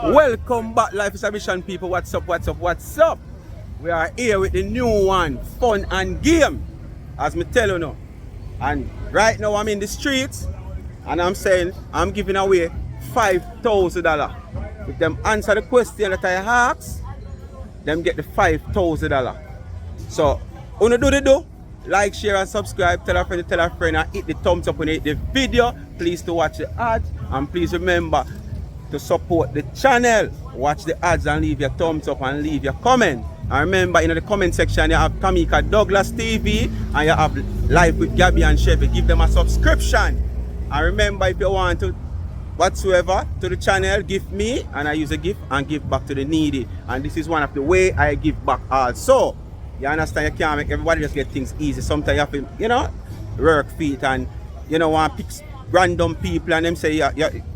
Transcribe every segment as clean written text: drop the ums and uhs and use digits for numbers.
Welcome back, Life is a Mission people. What's up, what's up, what's up? We are here with the new one, fun and game, as me tell you now. And right now I'm in the streets and I'm saying I'm giving away $5,000. If them answer the question that I ask, them get the $5,000. So, wanna do the do? Like, share and subscribe, tell a friend and hit the thumbs up when you hit the video. Please to watch the ads and please remember to support the channel. Watch the ads and leave your thumbs up and leave your comment. And remember, in the comment section you have Jamaican Douglas TV and you have Life with Gabby and Chevy. Give them a subscription. And remember, if you want to whatsoever to the channel, give me and I use a gift and give back to the needy. And this is one of the way I give back also. You understand? You can't make everybody just get things easy. Sometimes you have to, work feet and want to pick random people and them say,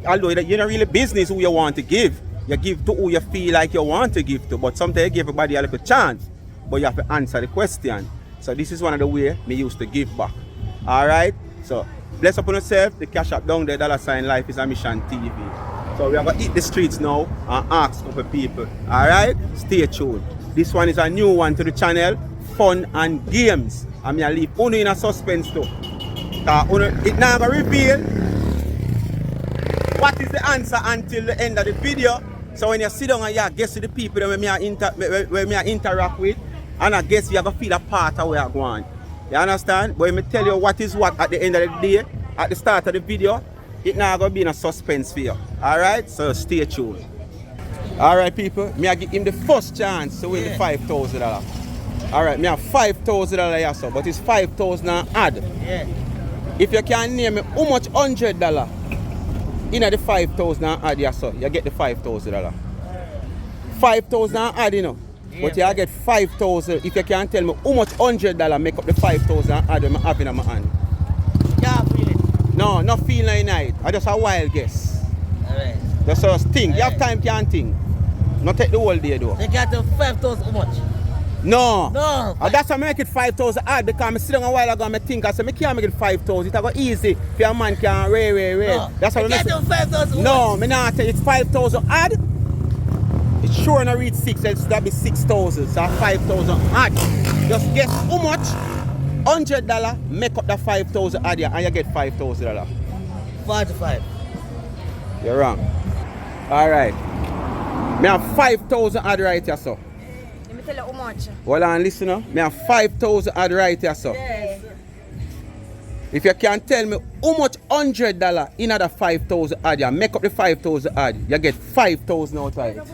although you're not really business who you want to give. You give to who you feel like you want to give to. But sometimes you give everybody a little chance. But you have to answer the question. So this is one of the ways me used to give back. Alright? So bless upon yourself. The cash up down there, $ Lifeisamissiontv. So we are going to hit the streets now and ask a couple people. Alright? Stay tuned. This one is a new one to the channel. Fun and games. And me I leave Uno in a suspense too. It now going to reveal what is the answer until the end of the video. So when you sit down and you guess the people that I interact with, and I guess you have to feel a part of where I'm going. You understand? But when I tell you what is what at the end of the day, at the start of the video, it now going to be in a suspense for you. Alright? So stay tuned. Alright people, me I give him the first chance to win the $5,000. Alright, me have $5,000 here, so, but it's $5,000 and add. Yeah. If you can name me how much $100 in the $5,000 add, yeah, so you get the $5,000. $5,000 add, Yeah, but you get $5,000. If you can tell me how much $100 make up the $5,000 add when I have in my hand. Yeah, feel it. No, not feeling like night. I just a wild guess. Alright. Just a think. You have time, can't think. Not take the whole day though. They got the 5,000 how much? No. No. That's why I make it 5,000 hard because I sit down a while ago and I think I said I can't make it 5,000. It's go easy if your man can rail. No. That's why I get the 5,000 No, me not tell you it's 5,000 hard. It's sure not reach 6, that'll be 6,000. So 5,000 hard. Just guess how much $100 make up the 5,000 hard and you get $5,000. 45. You're wrong. Alright. Me have 5,000 hard right here, so. Tell you how much. Hold on, listen now. Me have 5,000 add right here, so. Yes. If you can tell me how much $100 in the 5,000 add, you make up the 5,000 add, you get 5,000 out of it.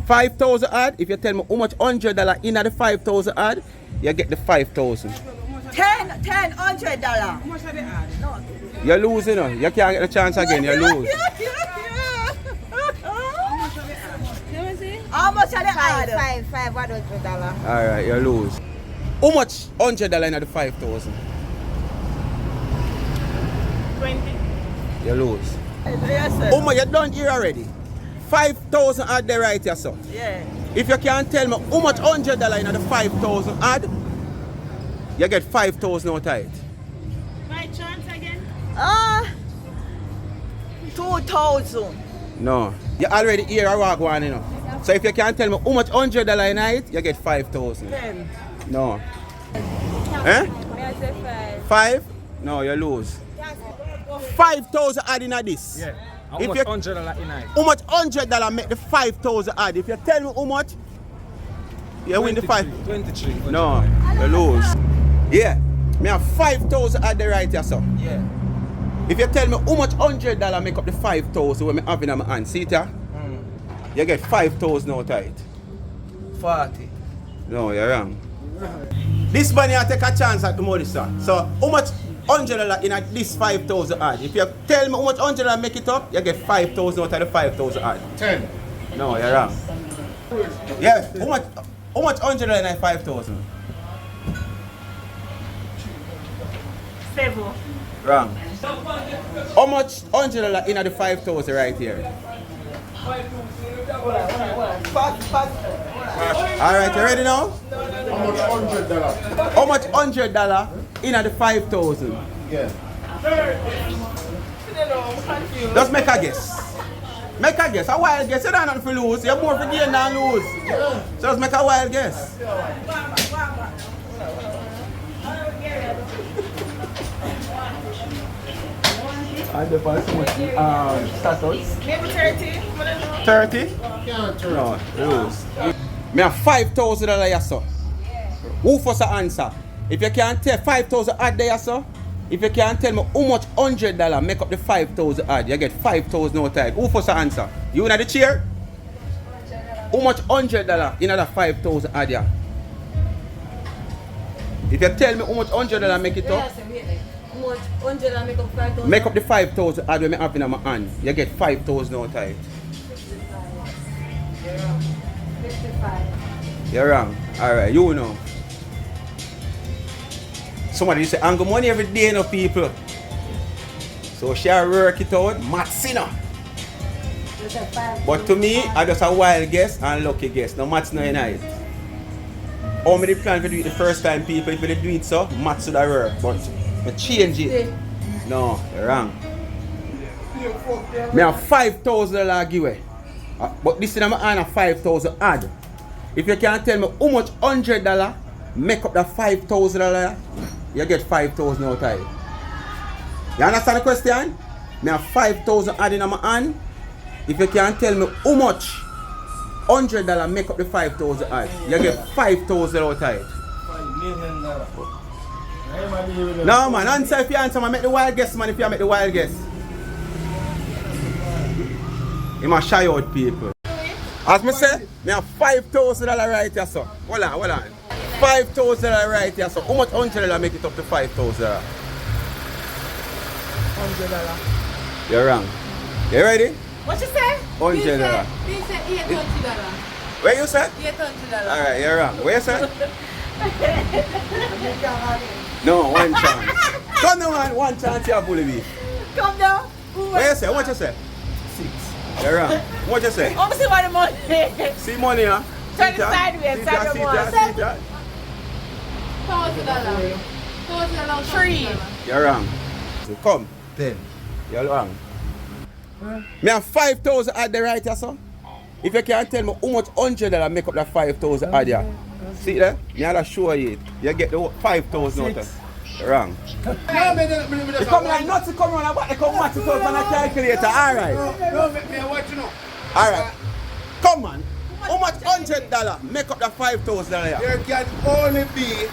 5,000 add, if you tell me how much $100 in the 5,000 add, you get the 5,000. $100. How much are they add? No. You lose, you know. You can't get the chance again, you lose. How much are they add? $500. Alright, you lose. How much $100 in the 5,000? 20. You lose. Yes, sir. How much you done here already? 5,000 add there right here, so. Yeah. If you can tell me how much $100 in the 5,000 add, you get 5,000 out of it. My chance again? 2,000. No. You already hear a rock one, So if you can tell me how much $100 in it, you get 5,000. 10. No. May Eh? I say 5? 5? No, you lose. 5,000 add in this. Yeah. How If much you- $100 in it? How much $100 make the 5,000 add? If you tell me how much, you win the 5. 23. No, you lose. Yeah. Me have 5,000 add the right here, so. Yeah. If you tell me how much $100 make up the 5,000 when I have in my hand, see it here? You get 5,000 out of it. 40. No, you're wrong. This money I take a chance at the money, sir. So how much $100 in this 5,000 add? If you tell me how much $100 make it up, you get 5,000 out of the 5,000 add. 10. No, you're wrong. Yeah, how much $100 in that 5,000? 7. Wrong. How much $100 in the 5,000 right here? Alright, you ready now? How much $100? How much $100 in the 5,000? Yeah. Just make a guess. Make a guess, a wild guess. You don't have nothing to lose. You're more for gain than lose. So just make a wild guess. I deposit so much status. Maybe 30. 30? No, lose. Me have $5,000 here, sir. Who first answer? If you can't tell 5,000 odd there, sir. If you can't tell me how much $100 make up the 5,000 odd, you get 5,000 out of it. Who first answer? You in the chair? How much $100 in the 5,000 odd here? If you tell me how much $100 make it up, How much? 100 make up 5,000? make up the 5,000 odd when I have in my hand, you get 5,000 out of it. 55. You're wrong. Alright, you know. Somebody say, I got money every day, no people. So she'll work it out, maths, you know. But to me, I just a wild guess and lucky guess. No maths no in it. How many plan to do it the first time, people? If they do it so, maths should have work. But I change it. No, you're wrong. Me have $5,000 give away. But this is my hand 5,000 odd. If you can't tell me how much $100 make up that $5,000, you get 5,000 out of it. You understand the question? Me have 5,000 odd in my hand. If you can't tell me how much $100 make up the 5,000 odd, you get 5,000 out of it. $5 million. No man, answer if you answer, man. Make the wild guess, man. If you make the wild guess, you must shy out people. As me say, me have $5,000 right here, so. Hold on. $5,000 right here, so. How much $100 make it up to $5,000? $100. You're wrong. You ready? What you say? $100. He said $800. Where you said? $800. Alright, you're wrong. Where you said? No, one chance. Come on, one chance you have bully me. Come down. Where you say? What you say? 6. You're wrong. What you say? Oh, see what the money. See money, huh? Turn it sideways, sideways. $1,000. 3. You're wrong. Come. 10. You're wrong. Me have 5,000 at the right here, son. If you can't tell me how much $100 make up that 5,000 at here. See there? Me have to show you it. You get the 5,000 out of it. You're wrong. You come like nuts, you come around, they come match it out on a calculator. Alright. No, me watch you know. Alright. Come on. How much $100 make up that 5,000 here? There can only be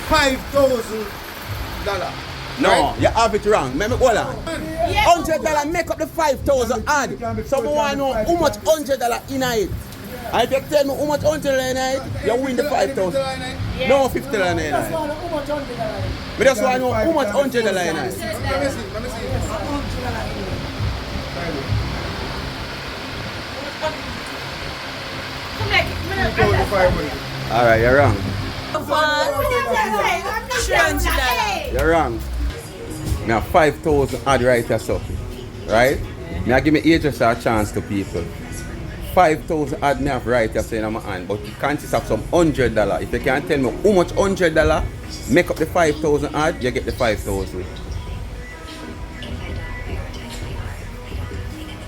$5,000. No, Right? you have it wrong. Hold on. $100 make up the 5,000 odd. So I want to know how much $100 in it. And if you tell me how much $100 in it, you win the 5,000. No, $50 in it. But just want to know how much $100 in it. Let me see. Alright, you're wrong. $300. You're wrong. Me have 5,000 odd right here, so. Right? Me I give me age just a chance to people. 5,000 odd me have right here, so in my hand, but it consists of some $100. If you can't tell me how much $100 make up the 5,000 odd, you get the 5,000.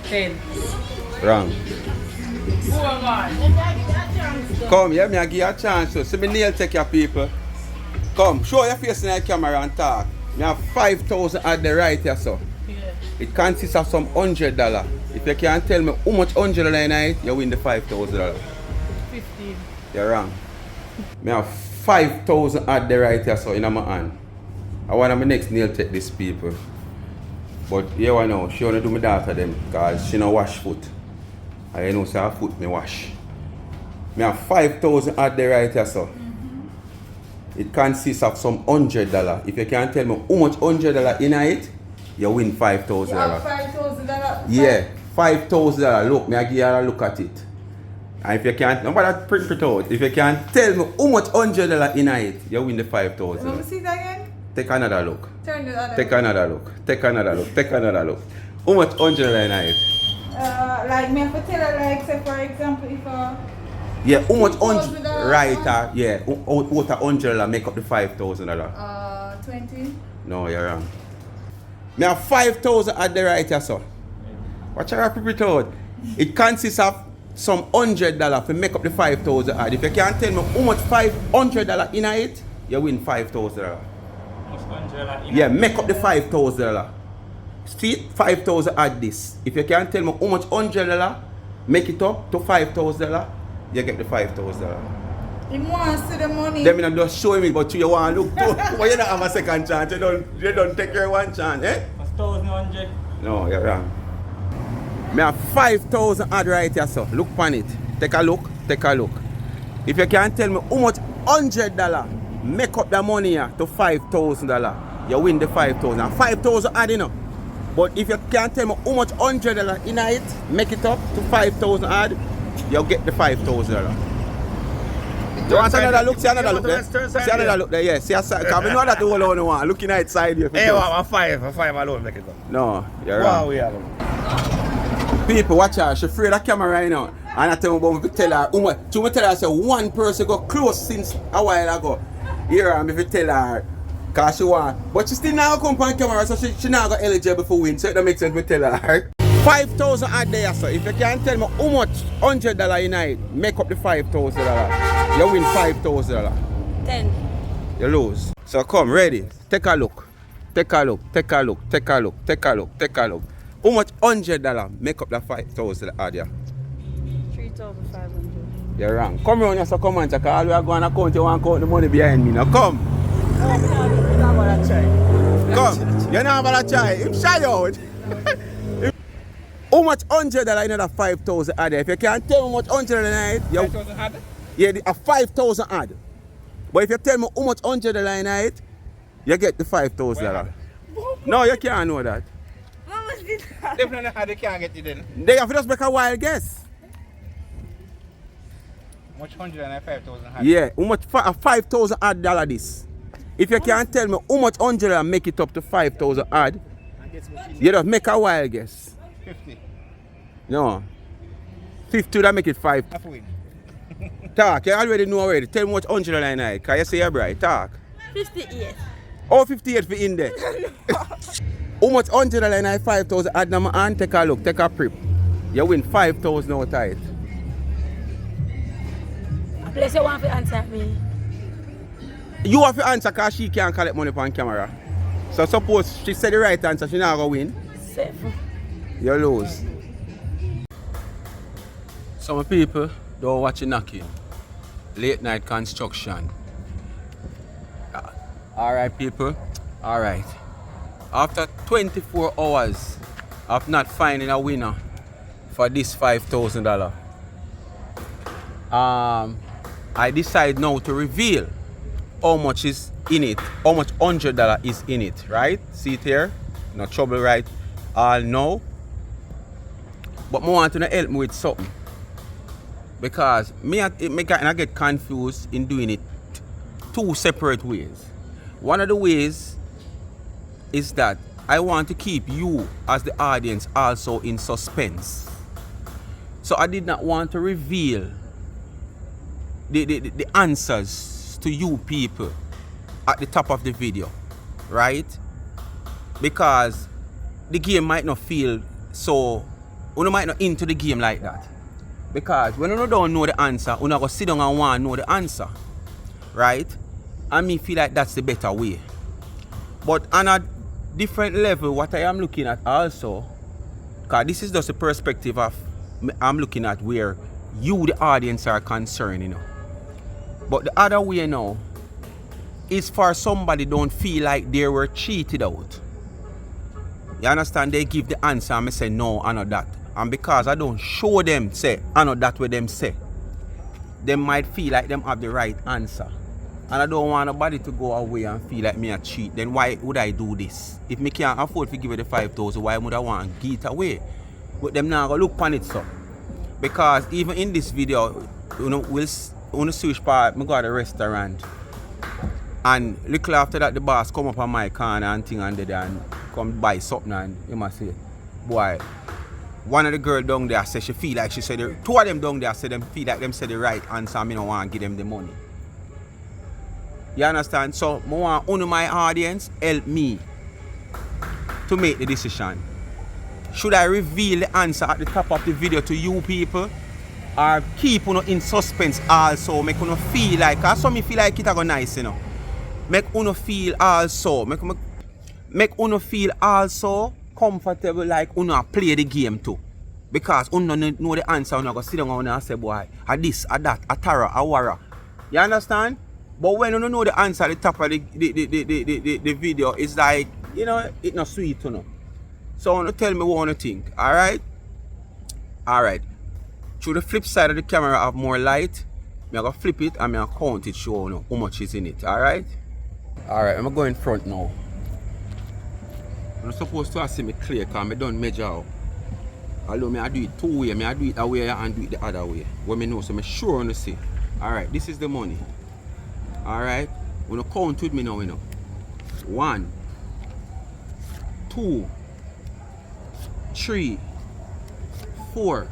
10. Wrong. Come, yeah, me I give you a chance. So, see me nail take your people. Come, show your face in the camera and talk. Me have 5,000 at the right here, so. It consists of some $100. If you can't tell me how much $100 in it, you win the $5,000. 15. You're wrong. Me have 5,000 at the right here, so in my hand. I want my next nail take this people. But you know, she wanna do my daughter them because she no wash foot. I know say her foot me wash. Me have 5,000 at the right here, so. It consists of some $100. If you can't tell me how much $100 in it, you win $5,000. $5,000. Yeah, $5,000. Look, me I give you a look at it. And if you can't, nobody print it out. If you can't tell me how much $100 in it, you win the Let me $5,000. see that again. Take another look. Turn the other Take way. another look. Take another look. Take another look. How much $100 in it? Like me have to tell her, like, say for example, if Yeah, how much $2,000 $100? Right, yeah. What $100 make up the $5,000? 20. No, you're wrong. Me have 5,000 at the right here, so. Watch her prep it out. It consists of some $100 to make up the 5,000 odd. If you can't tell me how much $500 in it, you win $5,000. Yeah, make up the $5,000. See it? 5,000 add this. If you can't tell me how much $100, make it up to $5,000, you get the $5,000. He wants to see the money. Them not just show me, but you want to look too. Why you don't have a second chance? You don't take your one chance, eh? 1,100. No, you're wrong. Me have 5,000 add right here, so look on it. Take a look, take a look. If you can tell me how much $100 make up the money here to $5,000, you win the 5,000. 5,000 add, you know. But if you can't tell me how much $100 in it, make it up to 5,000 add, you'll get the $5,000. You want another look? See another look there? See another look there, yes. Yeah. Because we know that the whole only one. Looking at side here. Hey, a five alone make it up. No, you're Wow, wrong. we are. People, watch her. She's afraid of the camera right now. And I tell me about tell her, to me tell her, say one person got close since a while ago. Here, I'm if you tell her, because she want. But she still now come on camera, so she now got eligible for win. So it don't make sense to tell her. 5,000 add there, so if you can tell me how much $100 in it, make up the $5,000. You win $5,000. 10. You lose. So come, ready. Take a look. Take a look. Take a look. Take a look. Take a look. Take a look. How much $100 make up the 5,000 add here? 3,500. You're wrong. Come around here, so come on, because all we are going to count, you want to count the money behind me now. Come. Come. You're not about to try. Him shy out. How much $100 in that 5,000 add? If you can't tell me how much $100 in it, you 5,000 add? yeah, a 5,000 add. But if you tell me how much $100 in it, you get the $5,000. No, you can't know that. How much did that? Definitely how they can't get it then. They have to just make a wild guess. Much 100 and 5,000 add? Yeah, how much a 5,000 add dollar this? If you can't tell me how much $100 make it up to 5,000 add, you just make a wild guess. 50. No. 50 that make it 5. Half win. Talk, you already know already. Tell me what $100 in it, because you say you're bright. Talk. 58. Oh, 58 for in there. How much $100 in it, 5,000 add number and take a look, take a prep. You win 5,000 out of it. Place you want to answer me. You have to answer because she can't collect money on camera. So suppose she said the right answer, she not going to win. 7. You lose. Some people don't watch it knocking. Late night construction. Alright people, alright. After 24 hours of not finding a winner for this $5,000, I decide now to reveal how much is in it, how much $100 is in it, right? See it here? No trouble, right? All know. But I want to help me with something. Because I get confused in doing it two separate ways. One of the ways is that I want to keep you as the audience also in suspense. So I did not want to reveal the answers to you people at the top of the video, right? Because the game might not feel so, you might not into the game like that. Because when you don't know the answer, you go sit down and want to know the answer, right? And me feel like that's the better way. But on a different level, what I am looking at also, because this is just the perspective of I'm looking at where you, the audience, are concerned, you know. But the other way now is for somebody don't feel like they were cheated out. You understand? They give the answer and I say no, I know that. And because I don't show them, say, I know that what them say, they might feel like them have the right answer. And I don't want nobody to go away and feel like me a cheat. Then why would I do this? If me can't afford to give you the 5,000, why would I want to give it away? But them now go look on it so. Because even in this video, you know, we'll switch part, I go to the restaurant. And little after that, the boss come up on my corner and thing and then come buy something and he must say, boy, one of the girls down there said she feel like she said, two of them down there said them feel like them said the right answer and I don't want to give them the money. You understand? So I want one of my audience help me to make the decision. Should I reveal the answer at the top of the video to you people? Or keep you in suspense also? Make you feel like, cause some me feel like it a go nice, you know. Make you feel also, make you feel also comfortable like you play the game too. Because you know the answer, you go sit down and say, boy, a this, a that, a tara, a wara. You understand? But when you know the answer at the top of the video, it's like, you know, it's not sweet, you know. So you tell me what you think, alright? Alright. Through the flip side of the camera I have more light. I'm going to flip it and I'm going to count it, show you how much is in it, alright? Alright, I'm going to go in front now. I'm supposed to see me clear because I don't measure out. Although I do it two ways, I do it that way and do it the other way. What I know, so I'm sure to see. Alright, this is the money. Alright, I'm going to count with me now, you know. 1, 2, 3, 4,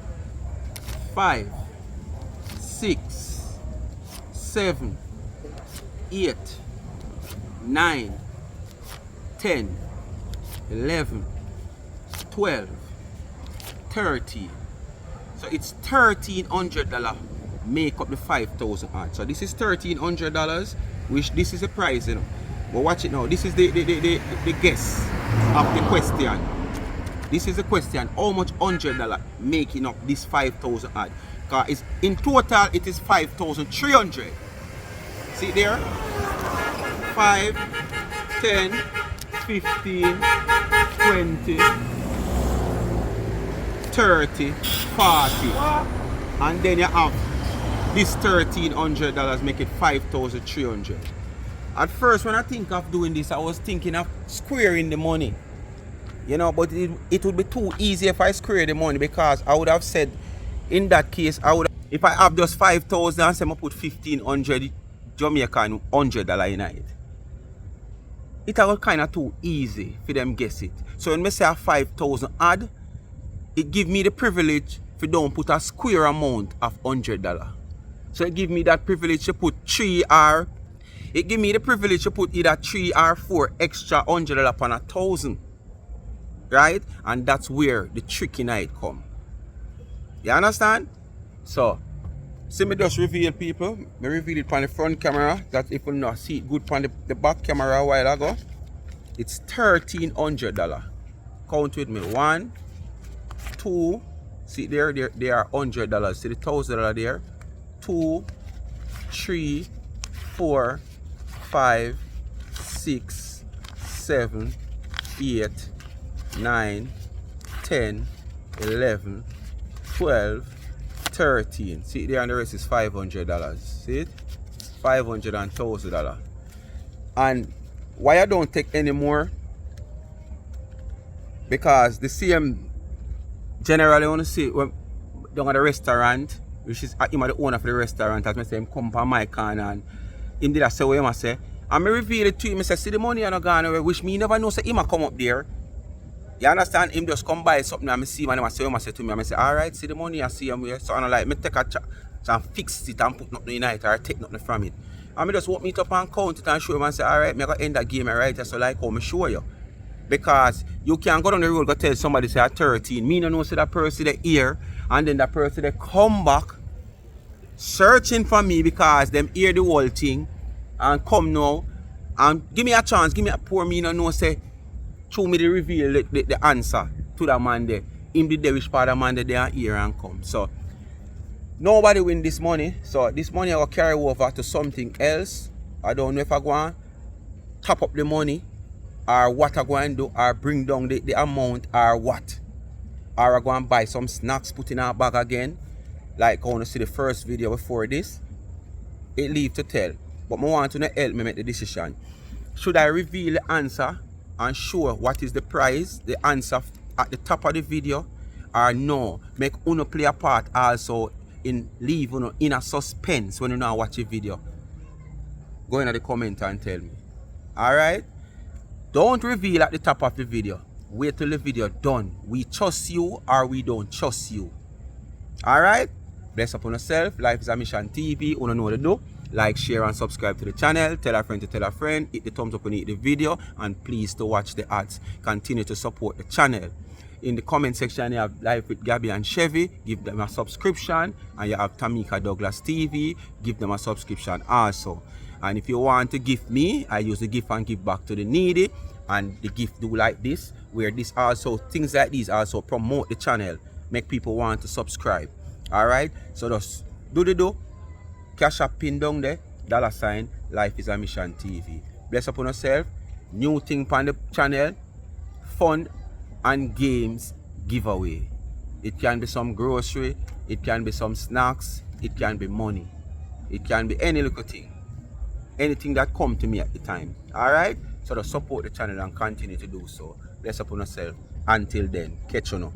5, 6, 7, 8, 9, 10, 11, 12, 13. So it's $1,300 make up the 5,000 odd. So this is $1,300, which this is the price, you know. But watch it now. This is the guess of the question. This is the question. How much $100 making up this 5,000 odd? Because it's, in total it is 5,300. See there? 5, 10, 15, 20, 30, 40. And then you have this $1,300 make it 5,300. At first when I think of doing this, I was thinking of squaring the money. You know, but it would be too easy if I square the money, because I would have said in that case, if I have just 5,000 and say I put 1,500 Jamaican $100 in it. It was kind of too easy for them guess it. So when I say a 5,000 add, it give me the privilege if you don't put a square amount of $100. So it give me that privilege to put 3 or it give me the privilege to put either 3 or 4 extra $100 upon 1,000. Right? And that's where the tricky night come. You understand? So see me just reveal people. Me reveal it on the front camera. That if you not see it good on the back camera a while ago. It's $1,300. Count with me. 1, 2. See there are $100. See the $1,000 there. 2, 3, 4, 5, 6, 7, 8, 9, 10, 11, 12, 13. See there, and the rest is $500. See it? $500 and $1,000. And why I don't take any more? Because the same generally want to see when down at the restaurant, which is him the owner of the restaurant, as I say him come from my corner and him did I say what him say. And me reveal it to him, I say, see the money and not gone away, which me never know say him come up there. You understand? Him just come buy something and I see him and I say to me, I say, alright, see the money, I see him here. So I'm like, me take a chat and fix it and put nothing in it or take nothing from it. And I just walk me up and count it and show him and say, alright, I'm going to end that game right. So like how I show you. Because you can't go down the road go tell somebody say at 13. Me no know say that person they here and then that person they come back searching for me because them hear the whole thing and come now and give me a chance, give me a poor me no know say show me the reveal the answer to that man there. Him the which part of man there they are here and come. So nobody win this money. So this money I will carry over to something else. I don't know if I go and top up the money or what I go and do or bring down the amount or what. Or I go and buy some snacks, put in our bag again. Like I want to see the first video before this. It leave to tell. But I want to help me make the decision. Should I reveal the answer and show what is the price, the answer at the top of the video, or no? Make uno play a part also in leave uno in a suspense when you now watch a video. Go in the comment and tell me. Alright? Don't reveal at the top of the video. Wait till the video done. We trust you or we don't trust you. Alright? Bless upon yourself. Lifeisamissiontv. You know what to do. Like, share and subscribe to the channel. Tell a friend to tell a friend. Hit the thumbs up when you hit the video. And please to watch the ads. Continue to support the channel. In the comment section, you have Life with Gabby and Chevy. Give them a subscription. And you have Tamika Douglas TV. Give them a subscription also. And if you want to gift me, I use the gift and give back to the needy. And the gift do like this, where this also, things like these also promote the channel. Make people want to subscribe. Alright? So just do. Cash up pin down there. $ Lifeisamissiontv. Bless upon yourself. New thing on the channel. Fun and games giveaway. It can be some grocery. It can be some snacks. It can be money. It can be any little thing. Anything that come to me at the time. Alright? So to support the channel and continue to do so. Bless upon yourself. Until then, catch you now.